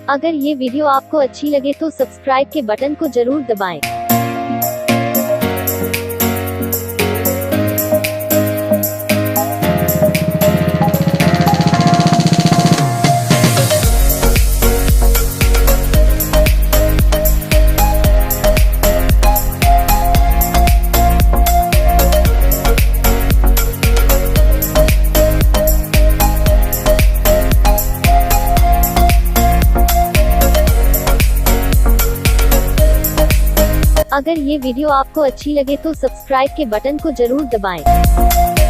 अगर ये वीडियो आपको अच्छी लगे तो सब्सक्राइब के बटन को जरूर दबाएं। अगर ये वीडियो आपको अच्छी लगे तो सब्सक्राइब के बटन को जरूर दबाएं।